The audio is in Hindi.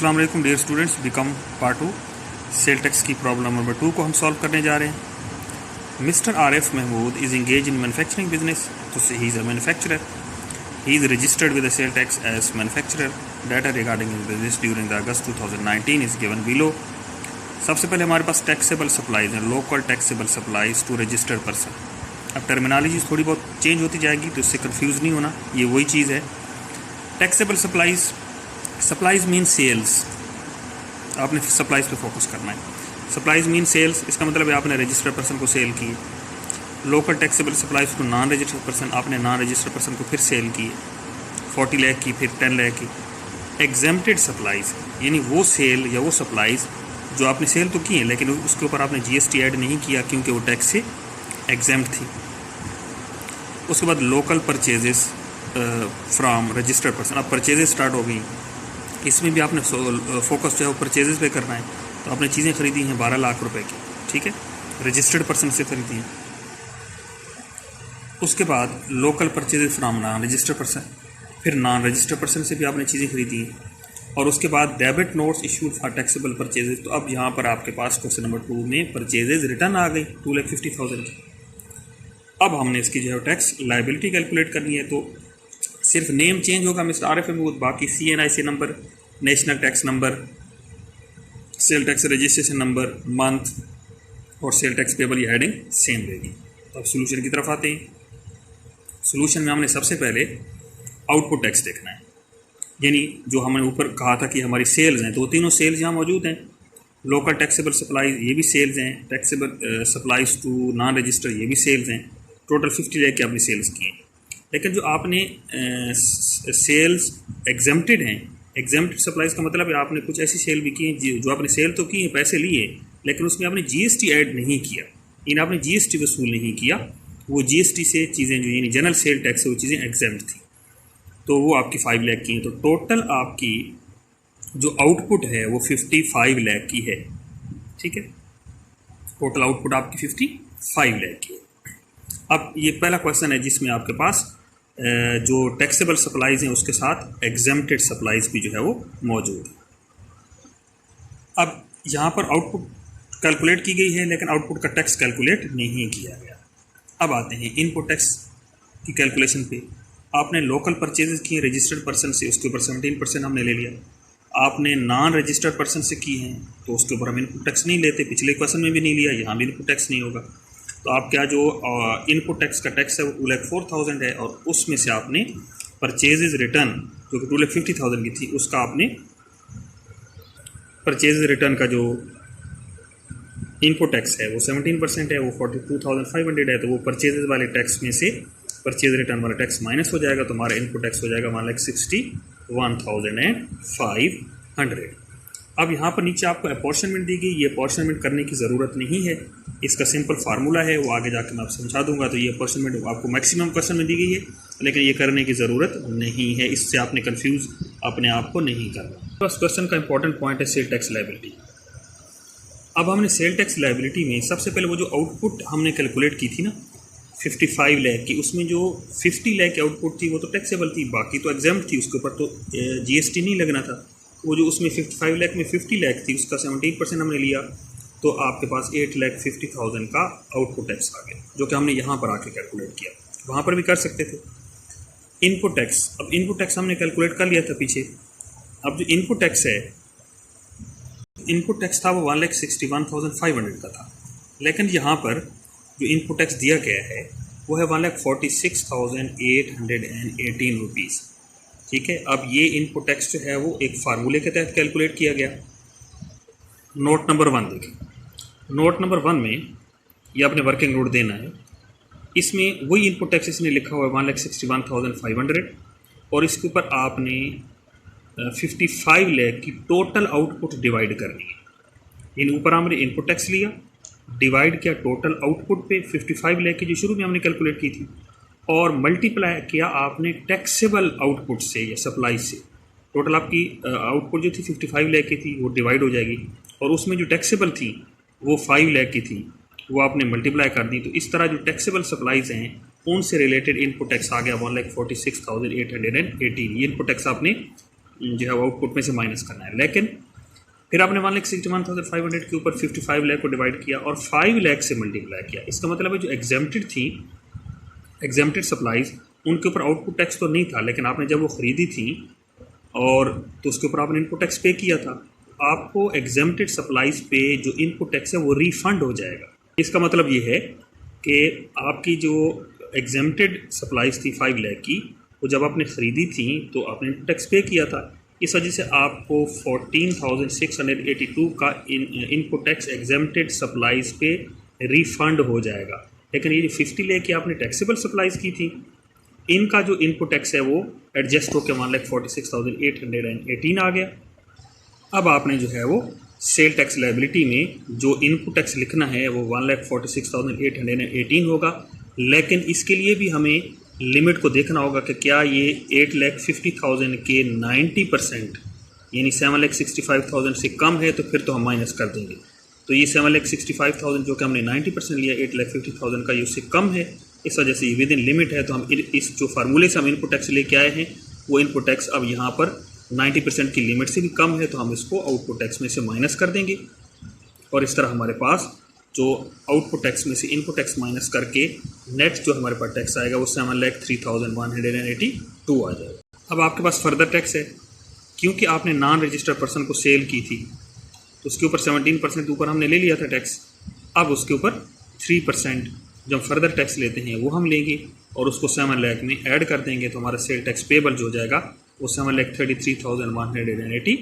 अस्सलाम वालेकुम dear students, BCom part 2 sale tax की प्रॉब्लम नंबर 2 को हम सॉल्व करने जा रहे हैं। Mister Arif Mahmood is engage in manufacturing business, तो he is a manufacturer. He is registered with the sale tax as manufacturer. Data regarding his business during the August 2019 is given below. सबसे पहले हमारे पास टैक्सेबल सप्लाईज हैं, local taxable supplies to registered person. अब टर्मिनोलॉजी थोड़ी बहुत चेंज होती जाएगी तो इससे कंफ्यूज नहीं होना, ये वही चीज़ है। Taxable supplies, supplies mean sales, आपने सप्लाईज पे फोकस करना है। सप्लाईज मीन सेल्स, इसका मतलब है आपने रजिस्टर्ड पर्सन को सेल की। Local taxable supplies to non registered person, आपने नॉन रजिस्टर्ड पर्सन को फिर सेल की, 40 लाख की, फिर 10 लाख की। एग्जेम्प्टेड सप्लाईज यानी वो सेल या वो सप्लाईज जो आपने सेल तो की है लेकिन उसके ऊपर आपने GST ऐड नहीं किया क्योंकि वो टैक्स से एग्जेम्प्ट थी। उसके बाद local purchases from registered person, अब परचेजेस स्टार्ट हो गई, इसमें भी आपने फोकस जो है वो परचेजेस पे करना है। तो आपने चीज़ें खरीदी हैं 12 लाख रुपए की, ठीक है, रजिस्टर्ड पर्सन से खरीदी हैं। उसके बाद local purchases from non registered person, फिर नॉन रजिस्टर्ड पर्सन से भी आपने चीज़ें खरीदी हैं। और उसके बाद debit notes issued for taxable purchases. तो अब यहाँ पर आपके पास क्वेश्चन नंबर 2 में परचेजेस रिटर्न आ गई 2,50,000 की। अब हमने इसकी जो है टैक्स लाइबिलिटी कैलकुलेट करनी है। तो सिर्फ नेम चेंज होगा मिस्टर आरिफ महमूद, बाकी CNIC number, national tax number, sale tax registration number, month और सेल टैक्स पेबल ये हेडिंग सेम रहेगी। तो अब सोल्यूशन की तरफ आते हैं। सोल्यूशन में हमने सबसे पहले आउटपुट टैक्स देखना है, यानी जो हमने ऊपर कहा था कि हमारी सेल्स हैं, तो वो तीनों सेल्स यहाँ मौजूद हैं। लोकल टैक्सेबल सप्लाई ये भी सेल्स हैं, taxable supplies to non register ये भी सेल्स हैं। टोटल 50 लाख की आपने सेल्स की हैं। लेकिन जो आपने सेल्स एग्जेम्प्टेड हैं, एग्जेम्प्टेड सप्लाईज का मतलब है आपने कुछ ऐसी सेल भी की हैं जो आपने सेल तो की है, पैसे लिए, लेकिन उसमें आपने GST ऐड नहीं किया, यानी आपने GST वसूल नहीं किया। वो GST से चीज़ें जो यानी जनरल सेल टैक्स से वो चीज़ें एग्जेम्प्ट थी, तो वो आपकी 5 लाख की हैं। तो टोटल आपकी जो आउटपुट है वो 55 लाख की है, ठीक है, टोटल आउटपुट आपकी 55 लाख की है। अब ये पहला क्वेश्चन है जिसमें आपके पास जो टैक्सेबल सप्लाईज हैं उसके साथ एग्जेम्प्टेड सप्लाईज भी जो है वो मौजूद है। अब यहाँ पर आउटपुट कैलकुलेट की गई है लेकिन आउटपुट का टैक्स कैलकुलेट नहीं किया गया। अब आते हैं इनपुट टैक्स की कैलकुलेशन पे। आपने लोकल परचेजेस किए रजिस्टर्ड पर्सन से, उसके ऊपर 17% हमने ले लिया। आपने नॉन रजिस्टर्ड पर्सन से की हैं तो उसके ऊपर हम इनपुट टैक्स नहीं लेते, पिछले क्वेश्चन में भी नहीं लिया, यहाँ भी इनपुट टैक्स नहीं होगा। तो आप क्या जो इनपुट टैक्स का टैक्स है वो 2,04,000 है, और उसमें से आपने परचेजेज रिटर्न जो कि 2,50,000 की थी उसका आपने परचेज रिटर्न का जो इनपुट टैक्स है वो 17% है, वो 42,500 है। तो वो परचेजेज वाले टैक्स में से परचेज रिटर्न वाला टैक्स माइनस हो जाएगा, तो हमारा इनपुट टैक्स हो जाएगा 1,61,500। अब यहाँ पर नीचे आपको अपॉर्शनमेंट दी गई, ये अपॉर्शनमेंट करने की ज़रूरत नहीं है, इसका सिंपल फार्मूला है, वो आगे जाकर मैं आपको समझा दूंगा। तो ये अपॉर्शनमेंट आपको मैक्सिमम क्वेश्चन में दी गई है लेकिन ये करने की ज़रूरत नहीं है, इससे आपने कंफ्यूज अपने आप को नहीं करना। फर्स्ट क्वेश्चन का इंपॉर्टेंट पॉइंट है सेल टैक्स लायबिलिटी। अब हमने सेल टैक्स लायबिलिटी में सबसे पहले वो जो आउटपुट हमने कैलकुलेट की थी ना 55 लाख की, उसमें जो 50 लाख की आउटपुट थी वो तो टैक्सेबल थी, बाकी तो एग्जेम्प्ट थी, उसके ऊपर तो GST नहीं लगना था। वो जो उसमें 55 लाख में 50 लाख थी उसका 17% हमने लिया, तो आपके पास 8,50,000 का आउटपुट टैक्स आ गया, जो कि हमने यहाँ पर आके कैलकुलेट किया। वहाँ पर भी कर सकते थे। इनपुट टैक्स, अब इनपुट टैक्स हमने कैलकुलेट कर लिया था पीछे। अब जो इनपुट टैक्स है, इनपुट टैक्स था वो 1,61,500 का था, लेकिन यहाँ पर जो इनपुट टैक्स दिया गया है वो है 1,46,818 रुपीज़, ठीक है। अब ये इनपुट टैक्स जो है वो एक फार्मूले के तहत कैलकुलेट किया गया। नोट नंबर 1 देखें। नोट नंबर 1 में ये आपने वर्किंग नोट देना है, इसमें वही इनपुट टैक्स इसने लिखा हुआ है 1,61,500, और इसके ऊपर आपने 55 लाख की टोटल आउटपुट डिवाइड करनी है। इन ऊपर हमने इनपुट टैक्स लिया, डिवाइड किया टोटल आउटपुट पे 55 लाख की जो शुरू में हमने कैलकुलेट की थी, और मल्टीप्लाई किया आपने टैक्सेबल आउटपुट से या सप्लाई से। टोटल आपकी आउटपुट जो थी 55 लाख की थी वो डिवाइड हो जाएगी, और उसमें जो टैक्सेबल थी वो 5 लाख की थी, वो आपने मल्टीप्लाई कर दी। तो इस तरह जो टैक्सेबल सप्लाईज हैं उनसे रिलेटेड इनपुट टैक्स आ गया 1,46,818। ये इनपुट टैक्स आपने जो है वो आउटपुट में से माइनस करना है। लेकिन फिर आपने मान लिया 61,500 के ऊपर 55 लाख को डिवाइड किया और 5 लाख से मल्टीप्लाई किया। इसका मतलब है जो एग्जेम्प्टेड थी, एग्जेम्प्टेड सप्लाईज, उनके ऊपर आउटपुट टैक्स तो नहीं था, लेकिन आपने जब वो ख़रीदी थी और तो उसके ऊपर आपने इनपुट टैक्स पे किया था, आपको एग्जेम्प्टेड सप्लाईज पे जो इनपुट टैक्स है वो रिफ़ंड हो जाएगा। इसका मतलब ये है कि आपकी जो एग्जेम्प्टेड सप्लाईज थी 5 लाख की, वो जब आपने ख़रीदी थी तो आपने इनपुट टैक्स पे किया था, इस वजह से आपको 14,682 का इनपुट टैक्स एग्जेम्प्टेड सप्लाईज पे रिफ़ंड हो जाएगा। लेकिन ये जो 50 लाख की आपने टैक्सेबल सप्लाईज की थी, इनका जो इनपुट टैक्स है वो एडजस्ट होकर 1,46,818 आ गया। अब आपने जो है वो सेल टैक्स लायबिलिटी में जो इनपुट टैक्स लिखना है वो 1,46,818 होगा। लेकिन इसके लिए भी हमें लिमिट को देखना होगा कि क्या ये 8,50,000 के 90% यानी 7,65,000 से कम है, तो फिर तो हम माइनस कर देंगे। तो ये 7,65,000 जो कि हमने 90% लिया, 8,50,000 का ये उससे कम है, इस वजह से ये विद इन लिमिट है। तो हम इस जो फार्मूले से हम इनपुट टैक्स लेके आए हैं वो इनपुट टैक्स अब यहाँ पर 90% की लिमिट से भी कम है, तो हम इसको आउटपुट टैक्स में से माइनस कर देंगे और इस तरह हमारे पास जो आउटपुट टैक्स में से इनपुट टैक्स माइनस करके नेट जो हमारे पास टैक्स आएगा वो 7,03,182 आ जाएगा। अब आपके पास फर्दर टैक्स है, क्योंकि आपने नॉन रजिस्टर्ड पर्सन को सेल की थी तो उसके ऊपर 17% ऊपर हमने ले लिया था टैक्स। अब उसके ऊपर 3% जो फर्दर टैक्स लेते हैं वो हम लेंगे और उसको 7 लाख में ऐड कर देंगे, तो हमारा सेल टैक्स पेबल जो हो जाएगा वो 7,33,182